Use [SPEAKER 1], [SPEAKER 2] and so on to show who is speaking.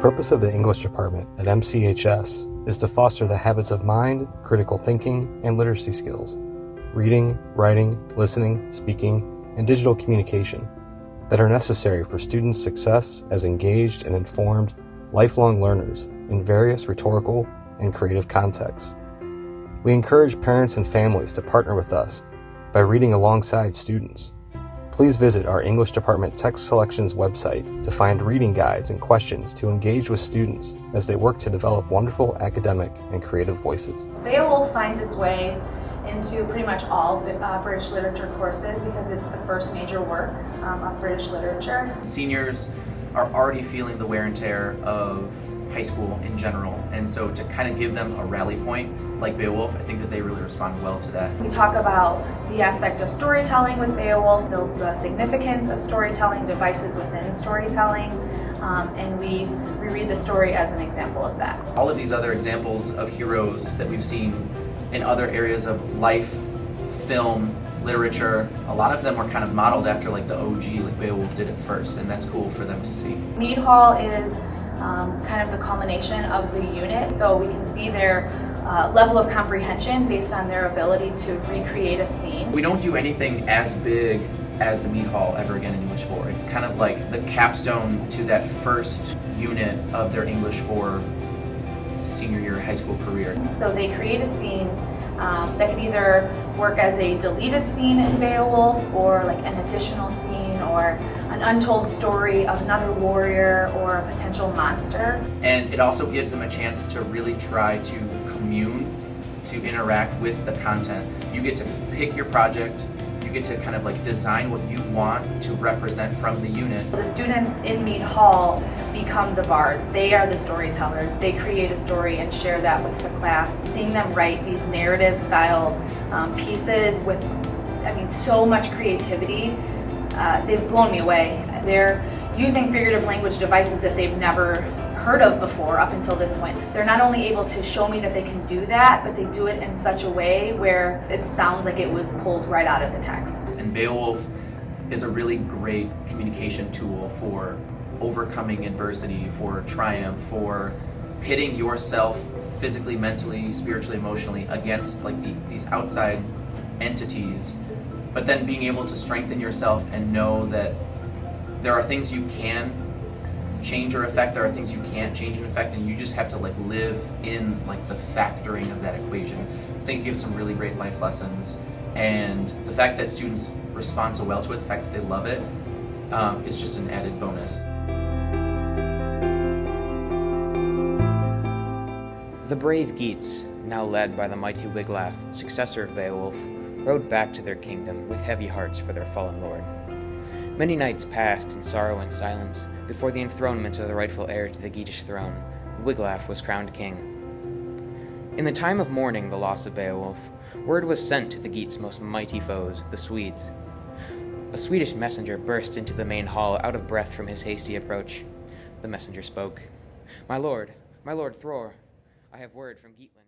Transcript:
[SPEAKER 1] purpose of the English department at MCHS is to foster the habits of mind, critical thinking, and literacy skills, reading, writing, listening, speaking, and digital communication that are necessary for students' success as engaged and informed, lifelong learners in various rhetorical and creative contexts. We encourage parents and families to partner with us by reading alongside students. Please visit our English Department Text Selections website to find reading guides and questions to engage with students as they work to develop wonderful academic and creative voices.
[SPEAKER 2] Beowulf finds its way into pretty much all British literature courses because it's the first major work of British literature.
[SPEAKER 3] Seniors are already feeling the wear and tear of high school in general, and so to kind of give them a rally point like Beowulf, I think that they really respond well to that.
[SPEAKER 2] We talk about the aspect of storytelling with Beowulf, the significance of storytelling, devices within storytelling, and we reread the story as an example of that.
[SPEAKER 3] All of these other examples of heroes that we've seen in other areas of life, film, literature, a lot of them were kind of modeled after like the OG, like Beowulf did it first, and that's cool for them to see.
[SPEAKER 2] Mead Hall is kind of the culmination of the unit, so we can see their level of comprehension based on their ability to recreate a scene.
[SPEAKER 3] We don't do anything as big as the Mead Hall ever again in English 4. It's kind of like the capstone to that first unit of their English 4 senior year high school career.
[SPEAKER 2] So they create a scene that could either work as a deleted scene in Beowulf, or like an additional scene, or an untold story of another warrior or a potential monster.
[SPEAKER 3] And it also gives them a chance to really try to commune, to interact with the content. You get to pick your project, you get to kind of like design what you want to represent from the unit.
[SPEAKER 2] The students in Mead Hall become the bards. They are the storytellers. They create a story and share that with the class. Seeing them write these narrative style pieces with, so much creativity, they've blown me away. They're using figurative language devices that they've never heard of before up until this point. They're not only able to show me that they can do that, but they do it in such a way where it sounds like it was pulled right out of the text.
[SPEAKER 3] And Beowulf is a really great communication tool for overcoming adversity, for triumph, for pitting yourself physically, mentally, spiritually, emotionally against like these outside entities, but then being able to strengthen yourself and know that there are things you can change or affect, there are things you can't change and affect, and you just have to like live in like the factoring of that equation. I think it gives some really great life lessons, and the fact that students respond so well to it, the fact that they love it, is just an added bonus.
[SPEAKER 4] The brave Geats, now led by the mighty Wiglaf, successor of Beowulf, rode back to their kingdom with heavy hearts for their fallen lord. Many nights passed in sorrow and silence before the enthronement of the rightful heir to the Geatish throne. Wiglaf was crowned king. In the time of mourning the loss of Beowulf, word was sent to the Geats' most mighty foes, the Swedes. A Swedish messenger burst into the main hall, out of breath from his hasty approach. The messenger spoke. My lord Thror, I have word from Geatland.